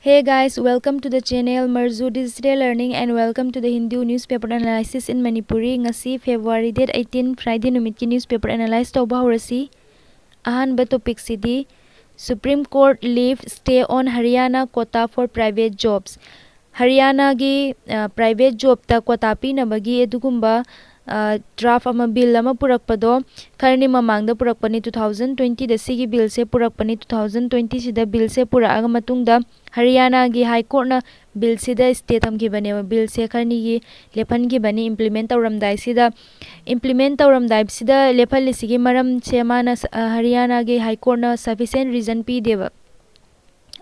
Hey guys, welcome to the channel Marzu Digital Learning and welcome to the Hindu newspaper analysis in Manipuri. Ngasi February date 18 Friday numit ki newspaper analyze tauba horasi. Ahanba topic sidi Supreme Court leave stay on Haryana quota for private jobs. Haryana gi private job ta quota pi nabagi edugumba draft ama bill ama purakpado karni mamangda purakpani 2020 da sigi bill se purakpani 2020 sida bill se puraga matungda Haryana gi High Court na bill sida stay thamgibane bill se karni gi lephan gi bani implement tawramdai sida lephal sigi maram se mana Haryana gi High Court na sufficient reason pi deba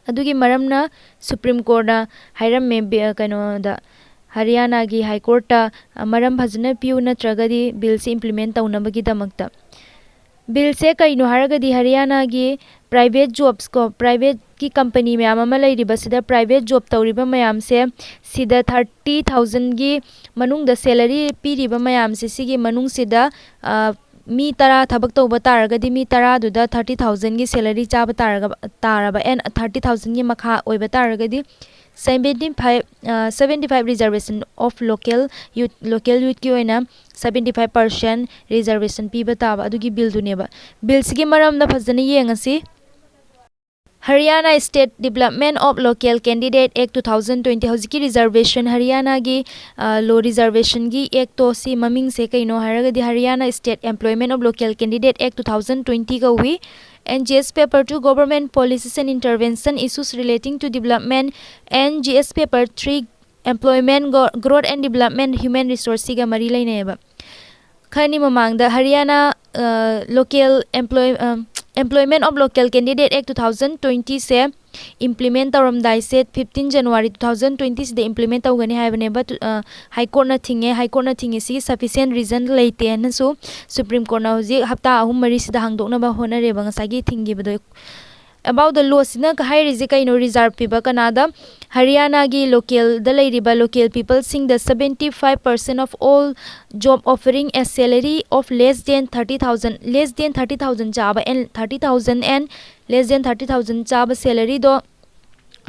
adugi maramna Supreme Court na hairamme kano da Haryana gi High Court ta maram bhajna piu natragadi bill se implement taunabagi damakta bill se kaino haragadi Haryana gi private jobs ko private ki company mayam ama lairiba sida private job tawriba mayam se sida 30,000 gi manung da salary piriba mayam se sigi manung sida mi tara thabak tawba taragadi mi tara du da 30,000 gi salary chaba taraba and 30,000 gi makha oiba taragadi 75 reservation of local youth ki oina 75% reservation piba taba adugi bill duneba bill sigi maram na phajana yengasi Haryana State Development of Local Candidate Act 2020 hojiki reservation Haryana gi law reservation gi act to si maming se kaino haragadi Haryana State Employment of Local Candidate Act 2020 ka wi and GS paper 2 government policies and intervention issues relating to development and GS paper 3 employment growth and development human resource ga mari laineba khani mamangda Haryana local Employment of Local Candidate Act 2020 से implement तौरमदाई से 15 January 2020 से implement तौगनी हाइबने but High Court ना थिंगे सी sufficient reason लेते हैं सो Supreme Court ना होजी हफ्ता अहुम मरी सिदा हांगदोक ना होना रे बंगसागी थिंगे बदो about the law sina ka hai rizika ino reserve piba kanada Haryana gi local da lairiba local people sing the 75% of all job offering a salary of less than 30,000 job and 30,000 and less than 30,000 job salary do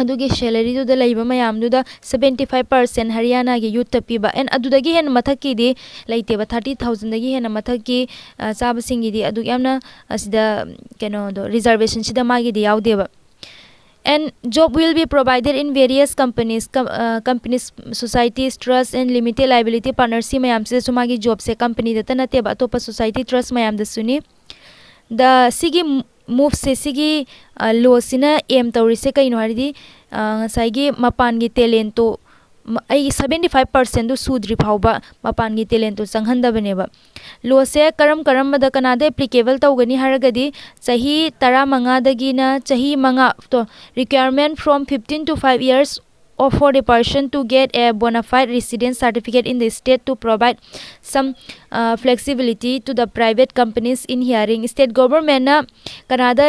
adugi salary do da laiba mayam du da 75% Haryana gi youth piba and adudagi hen mathaki di laite ba 30,000 dagi hen mathaki chaba singi di adu yamna asida keno do reservation sida magi di yaude ba and job will be provided in various companies societies trust and limited liability partnership mayam se sumagi job se company da tanate ba to pa society trust mayam da suni the sigi move se sigi law sina aim tawri se kaino haridi saigi mapan gi talent to ai 75% du sudri phauba mapan gi talent to changhanda baneba law se karam da kanada applicable tawgani haragadi chahi 15 dagi na chahi manga to requirement from 15 to 5 years or for the person to get a bona fide residence certificate in the state to provide some flexibility to the private companies in hearing state government na Canada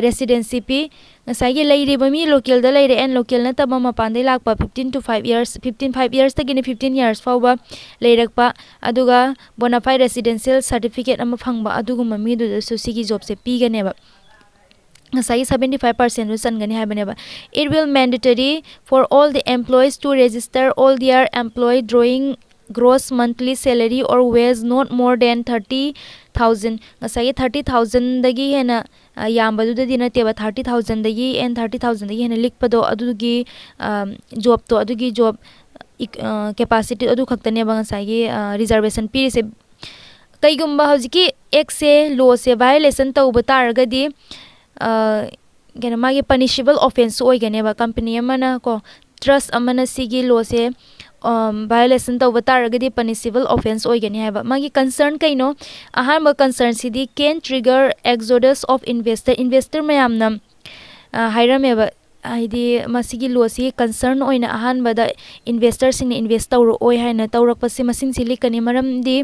residency pi ngasai lairiba mi local da laire and local na taba mapan dai lakpa 15 to 5 years 5 years tagini 15 years fawba leirakpa aduga bona fide residential certificate ama phangba aduguma mi du so sigi job se pi ganeba 75% sanggani habaneba it will mandatory for all the employees to register all their employee drawing gross monthly salary or wage not more than 30,000 ngasai 30,000 dagi hena yambadu da dina teba 30,000 dagi and 30,000 dagi hena likpado adugi job to adugi job capacity adu khaktane ba ngasai reservation piri se kaigumba hojiki ek se law se violation tawba taragadi gana magi punishable offense oiganeba company amana ko trust amana sigi law se violation tawba taragadi punishable offense oigani haba magi concern kaino ahanba concern sidi can trigger exodus of investor mayamna hairameba haidi masigi law si concern oina ahanbada investor sing invest tawro oi haina tawrak se masing sili kani maram di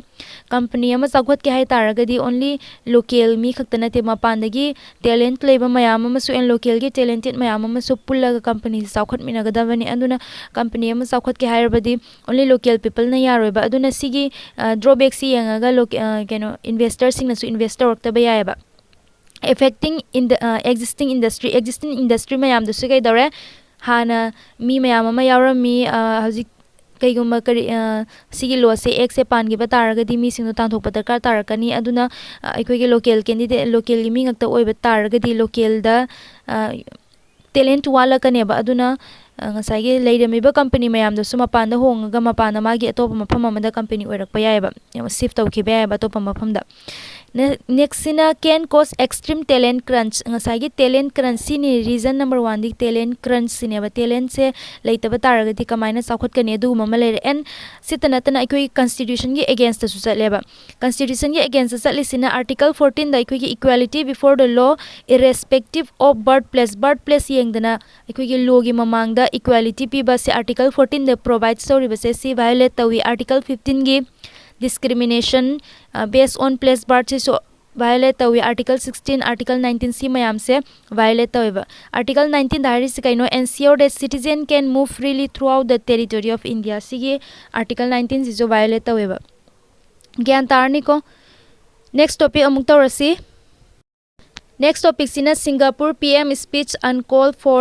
company ama chagwat ke hai taragadi only local mi khaktana te mapandagi talent leba mayam ama su en local gi talented mayam ama su pullaga company chawkhat mina gadabani aduna company ama chawkhat ke hairabadi only local people na yaroiba aduna sigi drawback si yangaga keno investor sing na su investor wakta ba yaiba affecting in the existing industry mayam du sigai dore hana mi mayam ama yaurami hauzik kaigumba kari sigi lo se ek se pan gi bataraga di mi sing no tangthok patakar tarakani aduna aikoi ge local candidate local gi mi ngakta oi bataraga di local da talent wala kaneba aduna ngasai leiramiba company mayam da suma panda honga mapana magi atopa mafam amada company oirakpa yaiba shift tawkhiba yaiba atopa mafamda next sina can cause extreme talent crunch ngasai talent crunch sini reason number 1 di talent crunch sineba talent se leitaba taragati kamaina sakhot kane du mama le and sitana tana ikoi constitution gi against su chatleba constitution gi against chatlisina article 14 da ikoi equality before the law irrespective of birthplace yengdana ikoi gi law gi mamang da equality piba se article 14 da provide story ba se si violate tawi article 15 gi discrimination based on place birth so violate tawi article 16 article 19 si mayam se violate tawiba article 19 dhari se kaino ensure that citizen can move freely throughout the territory of India sige article 19 si jo violate tawiba gyan tarni ko next topic amuk tawrasi next topic sina Singapore PM speech uncalled for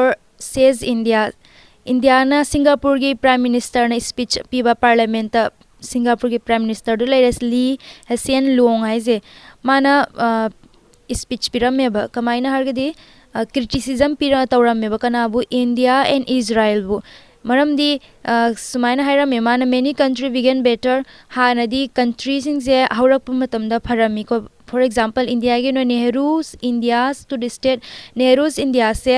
says India na Singapore gi prime minister na speech piba parliament Singapore ki Prime Minister do Lee Hsien Loong haise mana speech pirameba kamaina hargadi criticism pira tawrameba kanabu India and Israel bu maramdi sumaina hairame mana many country began better hanadi countries singse haurakpa matamda pharami ko for example India gi no Nehru's India's to the state Nehru's India se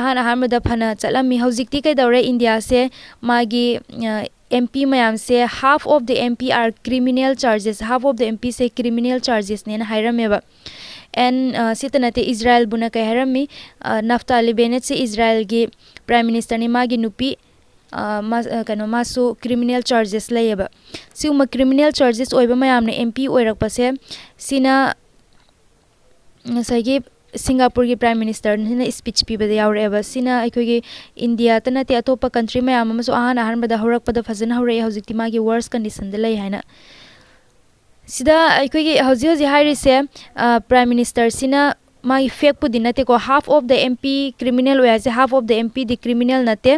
ahan da phana chalami haujikti kai dawre India se magi MP mayam say half of the MP are criminal charges half of the MP say criminal charges ne hairameba and sitanate Israel buna kai harami Naftali Bennett se Israel gi prime minister ni magi nupi kano masu criminal charges layeba siuma criminal charges oiba mayam ne MP oirakpa se sina ngasai Singapore ki Prime Minister na speech piba da yaureba sina aikoi India tana te atopa country mayam amaso ahan bada horak pada fazana hore haujikti magi worst condition da lai haina sida aikoi hauji hairi se Prime Minister sina magi fake pu dinate ko half of the MP criminal oya se half of the MP the criminal nate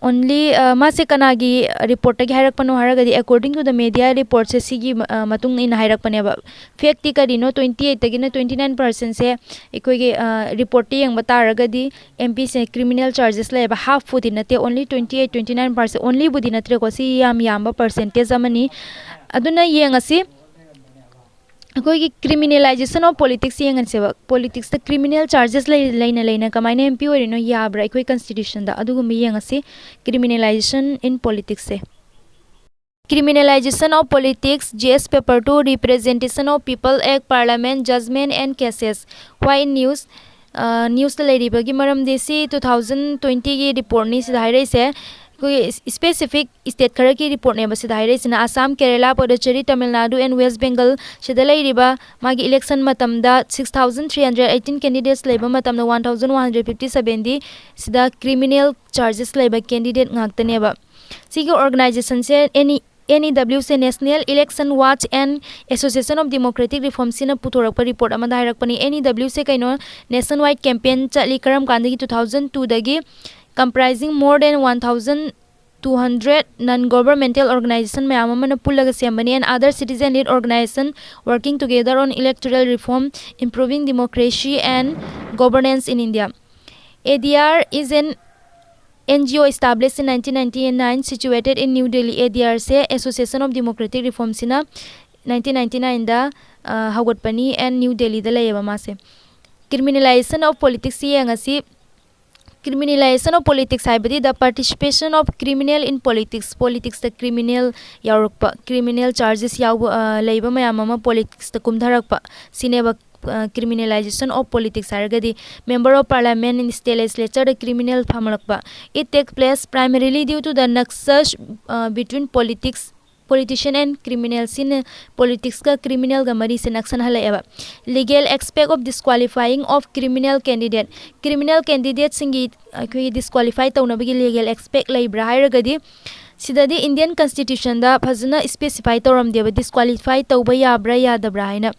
only mase kanagi report gi hairak pano haragadi according to the media report se sigi matung in hairak paneba fake ti kadi no 28 tagina 29% se ekoi gi report yang bataragadi MP se criminal charges la ba half futi nate only 28-29% only budi natre ko si yamba percentage amani aduna yengasi akoi criminalization of politics yang anseba politics the criminal charges laina kamaina MP ori no yabra akoi constitution da adugum yang ase criminalization in politics se criminalization of politics JS paper 2 representation of people act parliament judgment and cases why news news the lady bagi maram desi 2020 gi report ni sidai se specific state khara ki report ne basi dai resina Assam Kerala Puducherry Tamil Nadu and West Bengal shedalai riba magi election matamda 6318 candidates leba matamda 1157 di sida criminal charges leba candidate ngaktane ba sigi organization se NEW se National Election Watch and Association of Democratic Reform sina putorak pa report amada hairak pani NEW se kaino nationwide campaign chali karam kandagi 2002 dagi comprising more than 1,200 non-governmental organizations mayamamana pullaga sembani and other citizen-led organizations working together on electoral reform, improving democracy and governance in India. ADR is an NGO established in 1999 situated in New Delhi. ADR se Association of Democratic Reform sina 1999 da hawatpani and New Delhi da layaba mase. Criminalization of politics yangasi criminalization of politics haibadi the participation of criminal in politics the criminal yaurukpa criminal charges yaw leiba mayamama politics ta kumdharakpa sineba criminalization of politics hargadi member of parliament in state legislature the criminal phamlakpa it takes place primarily due to the nexus between politician and criminals in politics ka criminal ga mari se naksan halaeba legal aspect of disqualifying of criminal candidate singi akoi disqualify tawna bagi legal aspect laibra hairagadi sidadi Indian constitution da phajna specify tawram deba disqualify tawba yabra yadabra haina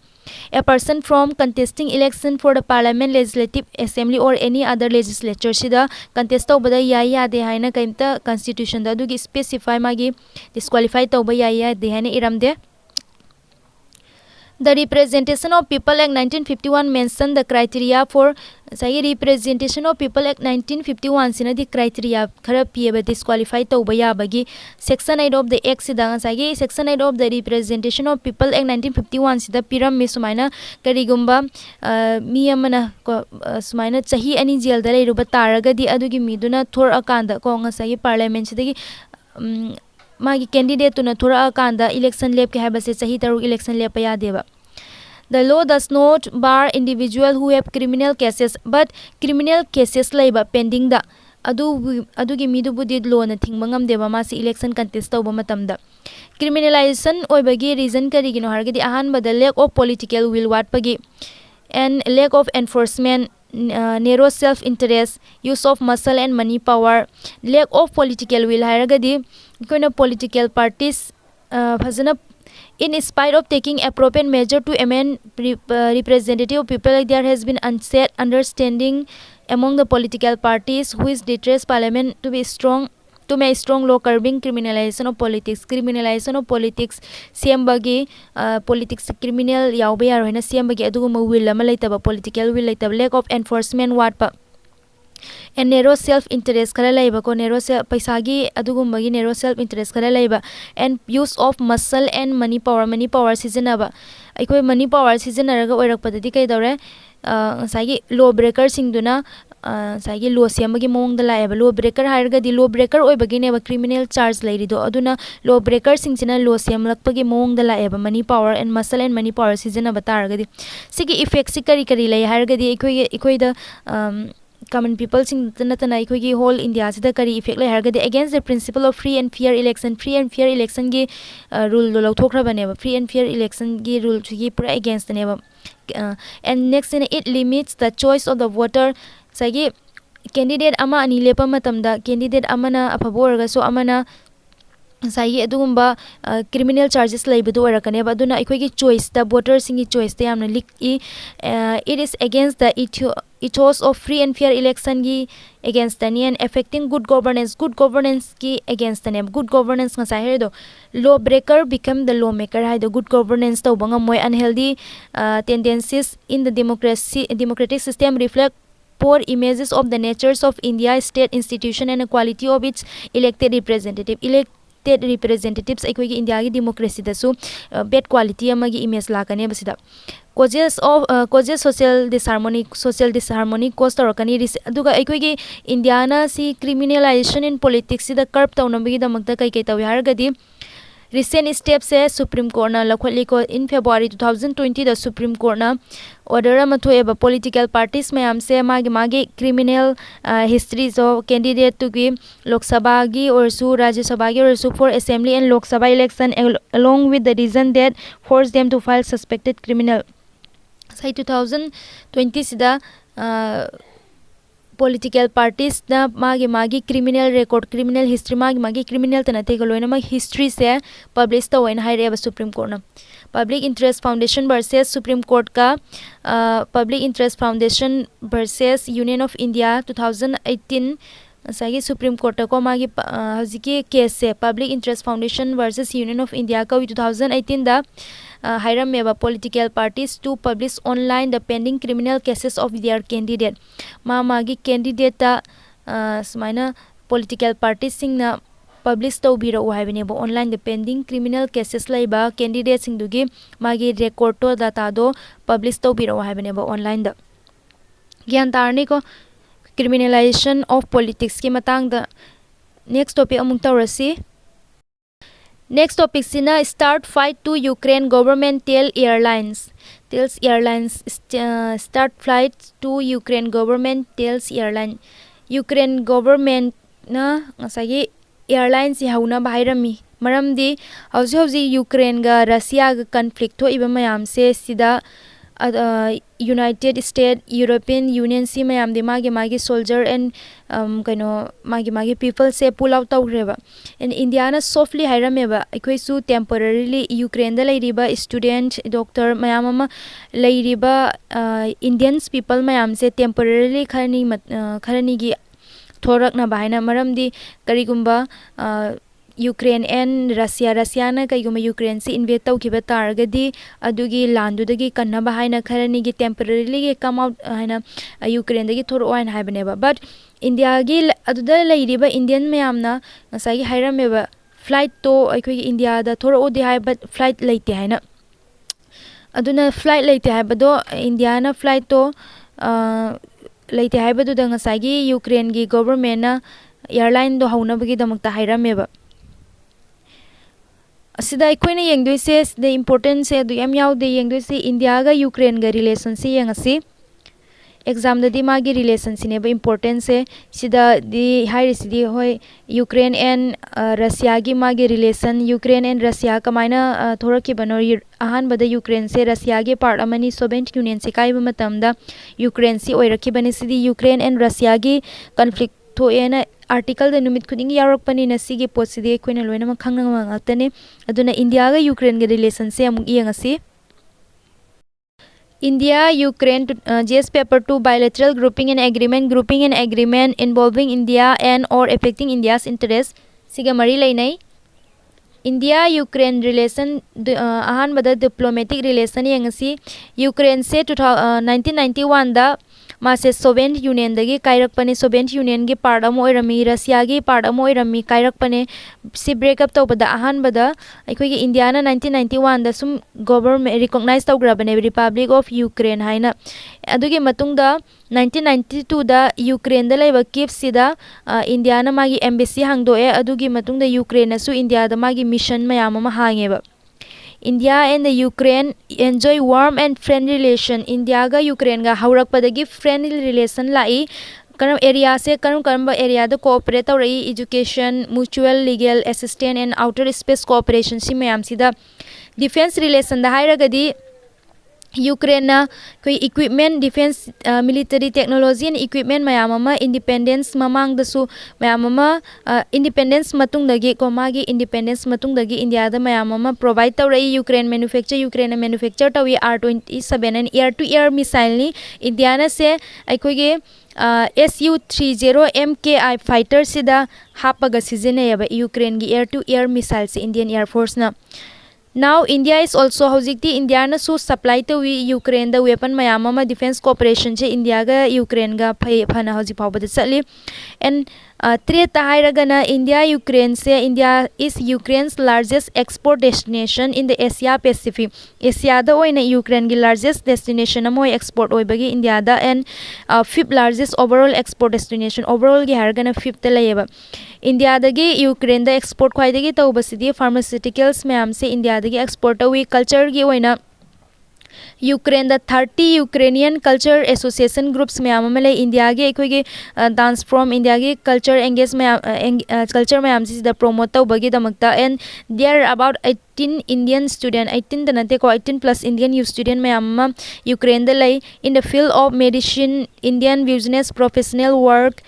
A person from contesting election for the parliament, legislative assembly or any other legislature sida contest tawbada yai yade haina kaimta constitution da adugi specify magi disqualify tawba yai yade haina iramde. The Representation of People Act 1951 mentioned the criteria for Representation of People Act 1951 sina di criteria khara pieba disqualify tawba yabagi Section 8 of the Act sida Section 8 of the Representation of People Act 1951 sida piram me sumaina karigumba mi amana sumaina chahi ani jail da leiruba taragadi adugi miduna thor akanda ko ngasagi parliament sida magi candidate tuna thora akanda election lep ke habase chahi taru election lep ya deba. The law does not bar individual who have criminal cases, but criminal cases laiba pending da adugi midu budi law na thingmangam deba masi election contest tawba matamda. Criminalization oibagi reason karigino hargadi ahan bada lack of political will watpagi and lack of enforcement, narrow self-interest, use of muscle and money power, lack of political will haragadi koina political parties fazana in spite of taking appropriate measure to amend representative people, like there has been unset understanding among the political parties which deterres parliament to be strong to make strong law curbing criminalization of politics sembagi politics criminal yawbe yaroina sembagi aduguma will ama leitaba political will leitaba lack of enforcement watpa and narrow self interest kala laiba ko narrow paisagi adugumbagi narrow self interest kala laiba and use of muscle and money power sijanaba aikoi money power sijanaraga oirakpadadi kai dore sagi law breaker singduna sagi law sembagi mong da laeba law breaker hargadi law breaker oibagi neba criminal charge lairido aduna law breaker singchina law semlakpagi mong da laeba money power and muscle and money power sijanaba taragadi sigi effect si kari lai hargadi ikoi da common people sing natana ikoi whole India sida kari effect lai hargadi against the principle of free and fair election gi rule lo thokra baneba free and fair election gi rule gi pura against neba and next in it limits the choice of the voter sagi candidate ama ani lepa matamda candidate amana afabor so amana sagi adugumba criminal charges laibudu orakaneba aduna ikoi choice the voters singi choice te amna lik it is against the ethos of free and fair election gi against the and affecting good governance ki against the name good governance nga sahe do law breaker become the lawmaker hai the good governance to banga moi unhealthy tendencies in the democratic system reflect poor images of the natures of India state institution and the quality of its elected representatives aikoi India gi democracy da su bad quality amagi image lakane basida causes social disharmony cause torakani aduga aikoi gi India na si criminalization in politics sida curb tawnambagi damakta kai tawi hargadi recent steps se Supreme Court na lakholi ko in February 2020 the Supreme Court na order ama thoeba political parties mayam se magi criminal history of candidate to gi Lok Sabha gi or su Rajya Sabha gi or su for assembly and Lok Sabha election along with the reason that forced them to file suspected criminal sai 2020 sida political parties na magi criminal record criminal history magi criminal tanate galoina mag history se publish to in high Supreme Court na public interest foundation versus Supreme Court ka public interest foundation versus Union of India 2018 sagi Supreme Court ko magi haziki case se public interest foundation versus Union of India ka 2018 da hiram meba political parties to publish online the pending criminal cases of their candidate magi candidate ta smaina political parties singna publish to biro haibine bo online the pending criminal cases laiba candidate sing dugi magi record to data do publish to biro haibine bo online da gyan tarni ko criminalization of politics ki matang da next topic amung tawrasi. Next topic sina start fight to Ukraine government tells airlines start flight to Ukraine government tells airline Ukraine government na ngasagi airlines hauna bairami maramdi hauji Ukraine ga Russia ga conflict to iba mayam se sida United States, European Union si mayam de magi soldier and kaino magi people se pull out tawreba. And India na softly hairameba aikoi su temporarily Ukraine da lairiba student doctor mayam ama lairiba Indians people mayam se temporarily kharani gi thorak na bahaina maramdi karigumba Ukraine and Russia na kaiguma Ukraine si invade tawkiba targadi adugi landudagi kannaba haina kharani gi temporarily gi come out haina Ukraine dagi thoro oin haibaneba. But India gi aduda lairiba Indian mayamna ngasai hairameba flight to aikoi India da thoro odi hai but flight laite haina aduna flight laite haibado India na flight to laite haibado da ngasai gi Ukraine gi government na airline do haunabagi damakta hairameba. Asida aikoina yengdoise the importance se du yam yaude yengdoise India ga Ukraine ga relation se yengasi exam da di magi relation sine ba importance se sida di high sidi hoi Ukraine and Russia gi magi relation Ukraine and Russia kamaina thoraki banor ahan bada Ukraine se Russia gi part amani Soviet Union se kai ba matamda Ukraine si oiraki bani sidi Ukraine and Russia gi conflict to ena article the numit khuding yarak pani na sige posidi koina loina ma khangna ma ngatane aduna India ga Ukraine ga relation se amuk yengasi India Ukraine GS paper 2 bilateral grouping and agreement involving India and or affecting India's interest siga mari lainai India Ukraine relation ahan bada diplomatic relation yengasi Ukraine se 1991 da Mase Soviet Union dagi kairak pane Soviet Union gi part amo oirami Russia gi part amo oirami kairak pane si break up tawbada ahan bada aikoi gi India na 1991 da sum government recognize tawgrabane Republic of Ukraine haina adugi matungda 1992 da Ukraine da laiba kip sida India na magi embassy hangdoe adugi matungda Ukraine na su India da magi mission mayam ama hangeba India and the Ukraine enjoy warm and friendly relation. India ga Ukraine ga haurak padagi friendly relation lai karam area se karam area da cooperate tawrai education mutual legal assistance and outer space cooperation si mayam sida defense relation da hairagadi Ukraine na koi equipment defense military technology and equipment mayam ama independence mamang dasu mayam ama independence matung dagi komagi independence matung dagi India da mayam ama provide tawrai Ukraine manufacture tawi R27 and air to air missile ni India na se aikoi ge Su-30 MKI fighter sida hapaga sizinayaba Ukraine gi air to air missile se Indian Air Force na Now India is also hojikti India na su supply to Ukraine the weapon mayama defense cooperation che India ga Ukraine ga phana hojik phawba de chali and tre ta hairagana India Ukraine se India is Ukraine's largest export destination in the Asia Pacific Asia da oina Ukraine gi largest destination amoi export oibagi India da and fifth largest overall export destination overall gi haragana fifth layeba India dagi Ukraine da export khwai dagi tawbasidi pharmaceuticals mayam se India dagi export awi culture gi oina Ukraine the 30 Ukrainian culture association groups mayam amale India gi ekhoi gi dance from India gi culture engage culture mayam si da promote tawbagi damakta and there are about 18 Indian student 18 danate ko 18 plus Indian youth student mayam Ukraine da lai in the field of medicine Indian business professional work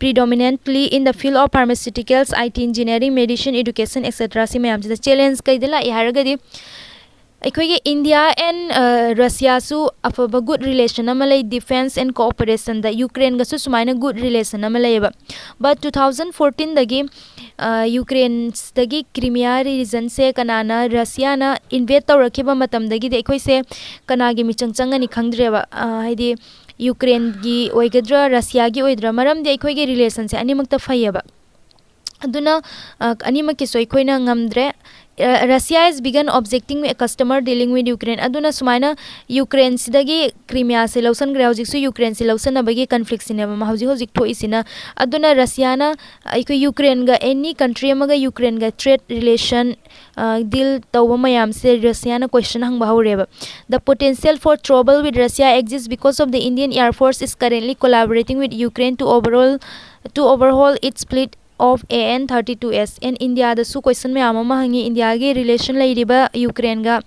predominantly in the field of pharmaceuticals, IT engineering, medicine, education, etc. Si mayam the challenge kai dela iharagadi Equally, India and Russia su afaba good relation amalay defense and cooperation the Ukraine gasu sumaina good relation amalay but 2014 dagi Ukraine dagi Crimea region se kanana Russia na invade tawrakiba matam dagi de ekoi se kanagi michangchangani khangdreba haidi Ukraine gi oigadra Russia gi oidra maram de ekoi gi relation se animakta phayaba aduna animaki soi koina ngamdre Russia has begun objecting a customer dealing with Ukraine aduna sumaina Ukraine sidagi Crimea se lausan gra hojik su Ukraine se lausan abagi conflict sinema ma hojik thoisina aduna Russia na iko Ukraine ga any country amaga Ukraine ga trade relation deal tawba mayam se Russia na question hangba haureba the potential for trouble with Russia exists because of the Indian Air Force is currently collaborating with Ukraine to overhaul its fleet of AN 32S and India da su question me ama hangi India gi relation leiriba Ukraine ga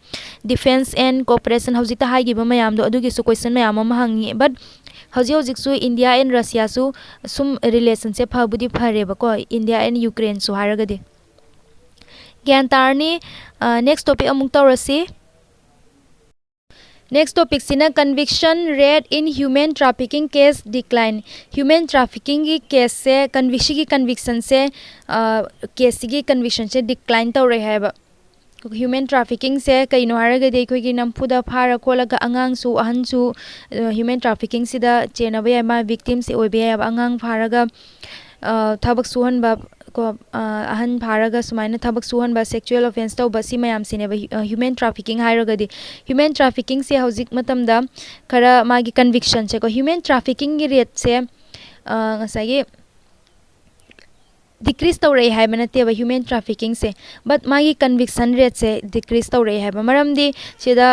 defense and cooperation hojita hai gi ba mayam do adugi su question me ama hangi but hojik su India and Russia su sum relationship habudi phare ba ko India and Ukraine su haraga de gyan tarni next topic amuk tawrasi. Next topic sina conviction rate in human trafficking case decline. Human trafficking की case से conviction से case की conviction से decline तो रहा है बा. Human trafficking से कई नोहरा के देखो कि नमपुदा फारा कोला का अंगांग सु अहन सु human trafficking से दा चेना बया मा victim से ओबे या अंगांग फारा का थबक सुहन बा को अहन फारागा सुमाइना थबक सुहन बा sexual offense तो बसी मयाम सिने बा human trafficking हायरगदी human trafficking से हौजिक मतमदा खरा मागी conviction से को human trafficking की rate से ngसागी decrease तो रही है मनते बा human trafficking से but मागी conviction rate से decrease तो रही है मरम दी सीधा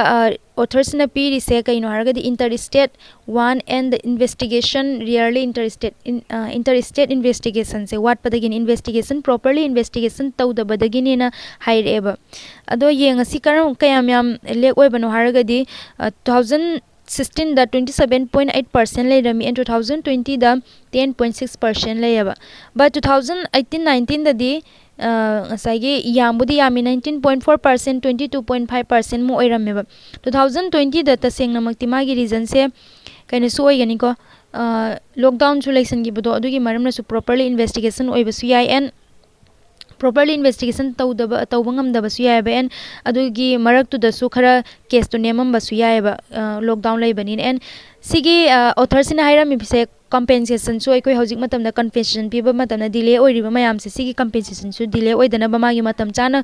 authors ने पीरी से कई नोहरगदी interstate one and the investigation rarely interstate investigation से what पदगिन investigation properly investigation तो द बदगिन ना हायर एबा अदो ये ngasi करम कयाम याम लेक ओय बनो हरगदी 2016 da 27.8% ले रमी and 2020 da 10.6% ले यबा but 2018-19 da di ngसागी यामबुदी यामी 19.4% 22.5% मो ओइरमे बा 2020 da तसेंग नमक्ति मागी रीजन से कने सो ओइगनी को लॉकडाउन सु लेसन की बदो अदुगी मरम न सु properly investigation ओइबसु याय and properly investigation तौबंगम दबसु याय बा and अदुगी मरक तु दसु खरा केस तो नेमम बसु याय बा लॉकडाउन लेबनी and सिगी author सिना हायरम बिसे compensation सु कोइ हौजिक मतम द confession पिबा मतम delay ओइरिबा मयाम से सिगी compensation सु delay ओइदना बा मागी मतम चाना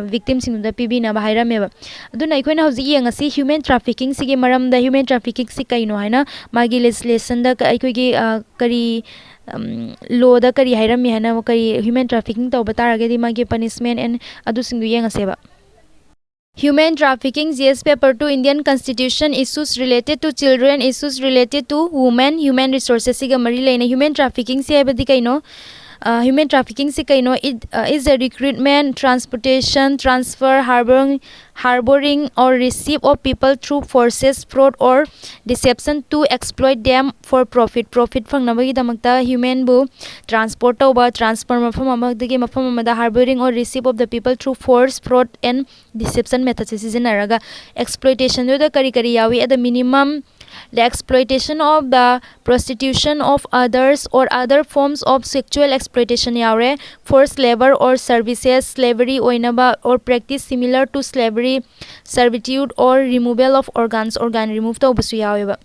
victim सिंग द पिबिना बा हायरमे बा अदुना इखोइना हौजिक यंगसी human trafficking सिगी मरम द human trafficking सि कइनो हायना मागी legislation द अइखोइगी करी law da kari hairam hana kari human trafficking to batara di magi punishment and adu singu yengaseba. Human trafficking GS paper 2 Indian Constitution issues related to children issues related to women human resources siga mari leina human trafficking se abadi kaino human trafficking se kaino it is a recruitment transportation transfer harboring or receive of people through forces fraud or deception to exploit them for profit fangnabagi damakta human bu transport over transfer mafam amadagi mafam amada harboring or receive of the people through force fraud and deception methods sizinaraga exploitation do the kari yawi at the minimum the exploitation of the prostitution of others or other forms of sexual exploitation yaure forced labor or services slavery oinaba or practice similar to slavery servitude or removal of organ remove to basu yaweba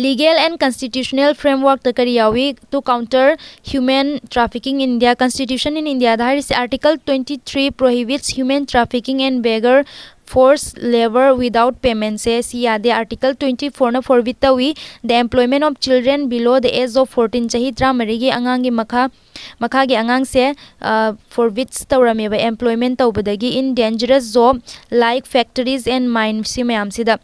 legal and constitutional framework the kariyawi to counter human trafficking in India constitution in India there is article 23 prohibits human trafficking and beggar forced labor without payment says yeah the article 24 na forbid we the employment of children below the age of 14 chahi tramarigi angangi makha gi angang se forbids tawrame ba employment tawbadagi in dangerous job like factories and mines simayam sida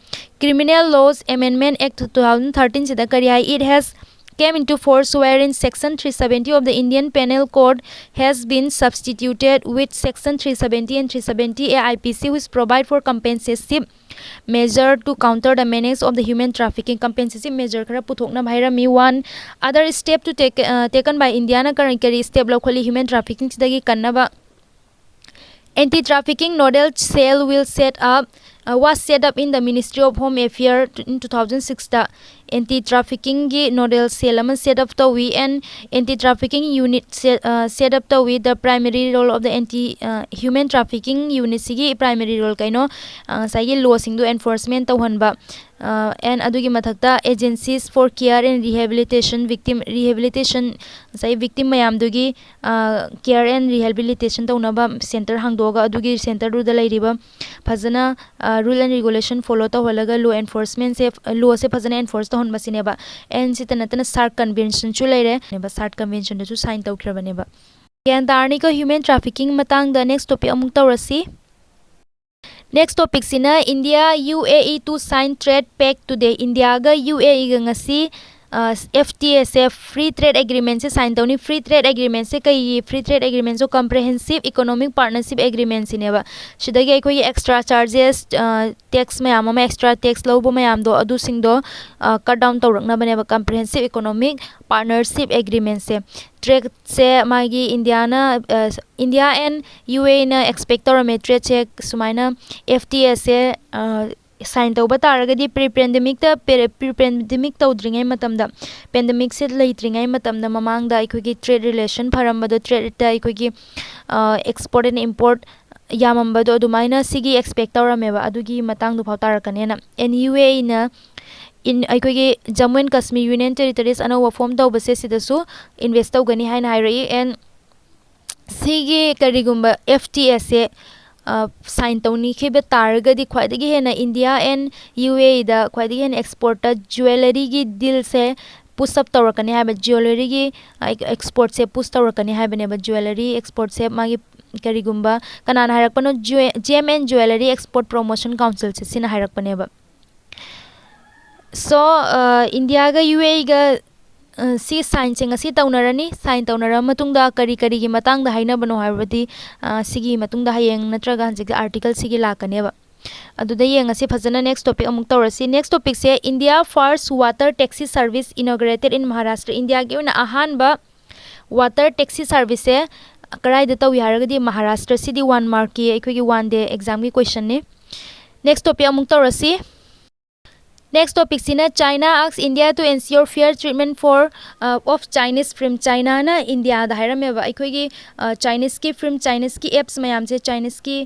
criminal laws amendment act 2013 sida kari it has came into force wherein section 370 of the Indian Penal Code has been substituted with section 370 and 370 AIPC which provide for compensative measure to counter the menace of the human trafficking compensative measure khara puthokna bhaira mi one other step to take taken by India na kari step locally human trafficking sidagi kannaba anti-trafficking nodal cell will was set up in the Ministry of Home Affairs in 2006 the anti-trafficking gi nodal cell am set up to we and anti-trafficking unit set up to we the primary role of the human trafficking unit sigi primary role kaino sagi law sing do enforcement to hanba and adugi mathakta agencies for care and rehabilitation rehabilitation sai victim mayam dugi care and rehabilitation to naba center hangdoga adugi center ru da lairiba phajana rule and regulation follow to holaga law enforcement se law se phajana enforce to hon masineba and sitanatana SARC convention chu leire neba SARC convention chu sign tawkhrabane ba yan darni ko human trafficking matang the next topic amuk tawrasi. Next topic sina India UAE to sign trade pact today India ga UAE ga ngasi FTA से free trade agreement से sign तौनी free trade agreement से कई free trade agreement जो comprehensive economic partnership agreement सिनेबा सिदगी अखोई extra charges tax मैम अमा एक्स्ट्रा टैक्स लौब मैम दो अदु सिंगदो कट डाउन तौरकनबनेबा कम्प्रहेंसिव इकोनॉमिक पार्टनरशिप एग्रीमेंट से ट्रेड से मागी इंडिया एंड यूए ना एक्सपेक्ट तौरमे ट्रेड से सुमाइना FTA से साइन तौब तारगदी प्री पेंडेमिक तौद्रिङै मतमदा पेंडेमिक से लेत्रिङै मतमदा ममांगदा अखोगी ट्रेड रिलेशन फरमबदो ट्रेड ता अखोगी एक्सपोर्ट एंड इंपोर्ट यामंबदो अदुमाइना सिगी एक्सपेक्ट तौरमेबा अदुगी मतंग दुफाव तारकनेना NUA ना इन अखोगी Jammu and Kashmir union territories अनौब फॉर्म तौबसे सिदसु इन्वेस्ट तौगनी हाइना हाइरई एंड सिगी करिगुंबा FTA से साइन तौनी खेब तारगदी ख्वाइदगी हेना इंडिया एंड UAE दा ख्वाइदगी हेना एक्सपोर्ट ज्वेलरी की डील से पुशअप तौरकने हाइबा ज्वेलरी की एक्सपोर्ट से पुश तौरकने हाइबनेबा ज्वेलरी एक्सपोर्ट से मागी करिगुंबा कनाना हाइरकपनो GMN jewellery export promotion council से सिना हाइरकपनेबा सो इंडिया गा UAE गा सी साइन सिंग असी तौनरनी साइन तौनरा मतुंगदा करी करी की मतंगदा हाइनबनो हाइबदी सिगी मतुंगदा हयेंग नत्रगा हंजिक आर्टिकल सिगी लाकनेबा अदुदा येंग असी फजना नेक्स्ट टॉपिक अमुक तौरसी नेक्स्ट टॉपिक से India first water taxi service inaugurated इन महाराष्ट्र इंडिया की ओना अहानबा वाटर टैक्सी सर्विस से कराइदा तौई हारगदी महाराष्ट्र सिदी 1 मार्क की अखोगी 1 डे एग्जाम की क्वेश्चन ने नेक्स्ट टॉपिक अमुक तौरसी नेक्स्ट टॉपिक सिना China ask India to ensure fair treatment for of Chinese film China ना इंडिया दा हाइरमेबा अखोगी चाइनीज की फिल्म चाइनीज की एप्स मयाम से चाइनीज की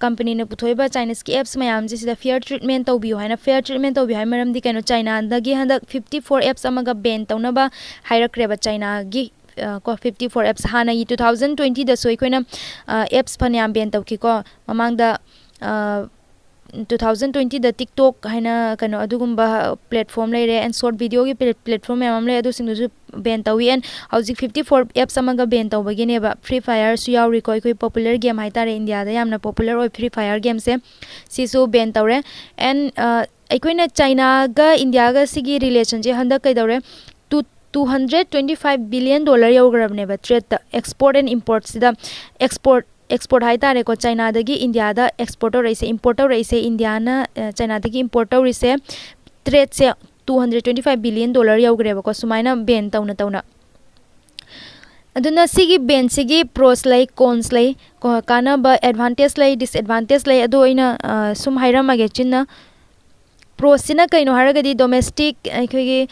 कंपनी ने पुथोइबा चाइनीज की एप्स मयाम से सिदा फेयर ट्रीटमेंट तौबियो हाइना फेयर ट्रीटमेंट तौबियो हाइ मरमदी कैनो चाइना दगी हंदक 54 एप्स अमगा बैन तौनबा हाइरक्रेबा चाइना गी को 54 एप्स हाना 2020 दा सोइकोइना एप्स फन्याम बैन तौकी को ममांगदा 2020 दा टिकटॉक हाइना कनो अदुगुंबा प्लेटफॉर्म लेरे एंड शॉर्ट वीडियो की प्लेटफॉर्म मैम ले अदु सिंगु बैन तौई एंड हौजिक 54 एप्स अमगा बैन तौबगिनेबा फ्री फायर सु यावरि कोई पॉपुलर गेम हाइतारे इंडिया दा यामना पॉपुलर ओय फ्री फायर गेम से सिसु बैन तौरे एंड अखोइना चाइना गा इंडिया गा सिगी रिलेशन जे हंदा कैदौरे $225 billion यौग्रबनेबा ट्रेड एक्सपोर्ट एंड इंपोर्ट सिदा एक्सपोर्ट हाइतारे को चाइना दगी इंडिया दा एक्सपोर्ट रइसे इंपोर्ट रइसे इंडिया ना चाइना दगी इंपोर्ट रइसे ट्रेड से $225 billion यौग्रेबा को सुमाइना बैन तौना अदुना सिगी बैन सिगी प्रोस लाई कॉन्स लाई कानाबा एडवांटेज लाई डिसएडवांटेज लाई अदो इना सुम हाइरमागे चिन्ना प्रोसिना कइनो हारगदी डोमेस्टिक अखोगी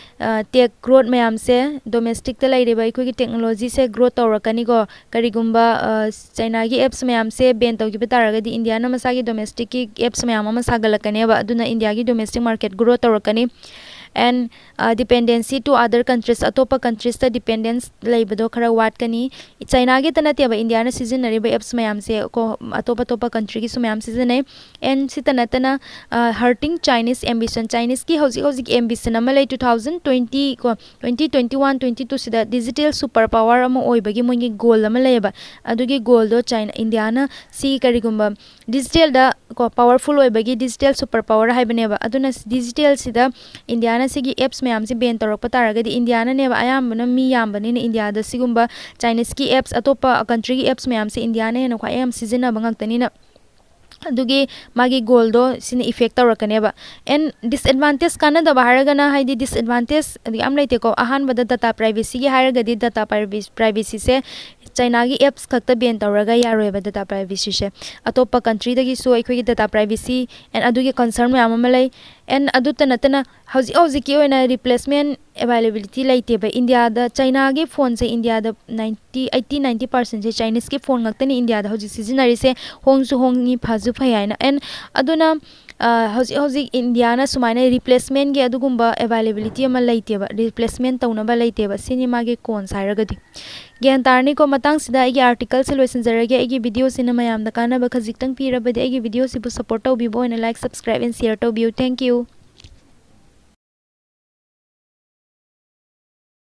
टेक ग्रोथ मैम से डोमेस्टिक त लाइरेबा अखोगी टेक्नोलॉजी से ग्रोथ तौरकनी को करिगुंबा चाइना की एप्स मैम से बैन तौगी तारगदी इंडिया ना मसागी डोमेस्टिक की एप्स मैम अमा सागलकनेबा अदुना इंडिया की डोमेस्टिक मार्केट ग्रोथ तौरकनी and dependency to other countries अतोपा कंट्रीज ता डिपेंडेंस लेबदो खरा वाटकनी चाइना के तनतेबा इंडिया ना सिजनरीबा एप्स मैम से को अतोपा कंट्री की मैम सिजनै एंड सितनतना हर्टिंग चाइनीज एम्बिशन चाइनीज की हौजिक एम्बिशन अमा ले 2020 को 2021 22 सिदा डिजिटल सुपर पावर अमा ओइबगी मोइगी गोल अमा लेबा अदुगी गोल दो चाइना इंडिया ना सी करिगुंबा डिजिटल दा को पावरफुल ओइबगी डिजिटल सुपर पावर हाइबनेबा अदुना डिजिटल सिदा इंडिया ना सिगी एप्स मैम से बैन तौरप तारगदी इंडिया ना नेबा आयामबना मी यामबनी इंडिया दा सिगुंबा चाइनीज की एप्स अतोपा कंट्री की एप्स मैम से इंडिया ने ख्वाई याम सिजनबा ngaktanina अदुगी मागी गोल दो सिने इफेक्ट तौरकनेबा एंड डिसएडवांटेज काना दा हारगना हाइदि डिसएडवांटेज याम लेते को अहान बदा डाटा प्राइवेसी की हारगदी डाटा प्राइवेसी से चाइना की एप्स खक्ता बैन तौरगा यारोयबा डाटा प्राइवेसी से अतोपा कंट्री दगी सो अखोगी डाटा प्राइवेसी एंड अदुगी कंसर्न मैम अमा लै एंड अदुता नतना हौजी की ओइना रिप्लेसमेंट अवेलेबिलिटी लेतेबा इंडिया दा चाइना की फोन से इंडिया दा 80-90% से चाइनीज की फोन ngaktani इंडिया दा हौजी सिजनरी से होंगसु होंगी फाजु फयाना एंड अदुना हौजी इंडिया ना सुमाइना रिप्लेसमेंट के अदुगुंबा अवेलेबिलिटी अमा लेतेबा रिप्लेसमेंट तौनबा लेतेबा सिनेमा के कॉन्स हाइरगदी ज्ञान तारनी को मतंग सिदा एगी आर्टिकल से लोइसन जरगे एगी वीडियो सिना मयाम दा काना बखजिक्तंग पीरबदे एगी वीडियो सिबु सपोर्ट तौबिबो and like subscribe and share तौबियो थैंक यू।